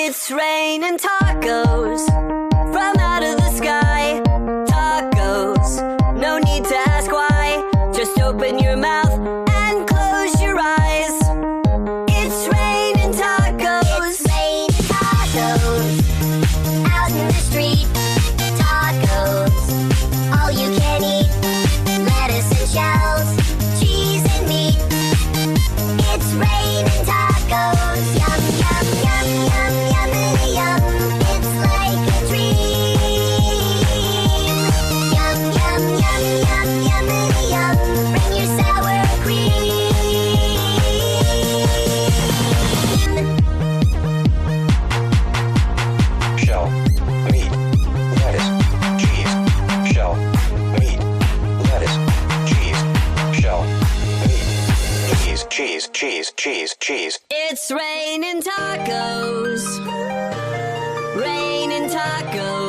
It's raining tacos from out of the sky. Tacos, no need to ask why. Just open your mouth and close your eyes. It's raining tacos. It's raining tacos out in the street. Tacos, all you can eat. Lettuce and shells, cheese and meat. It's raining tacos. Yum, yum, yum, yum, yummity yum. It's like a dream. Yum, yum, yum, yum, yummity yum. Bring your sour cream. Shell, meat, lettuce, cheese. Shell, meat, lettuce, cheese. Shell, meat, cheese, cheese, cheese, cheese. It's raining tacos. Raining tacos.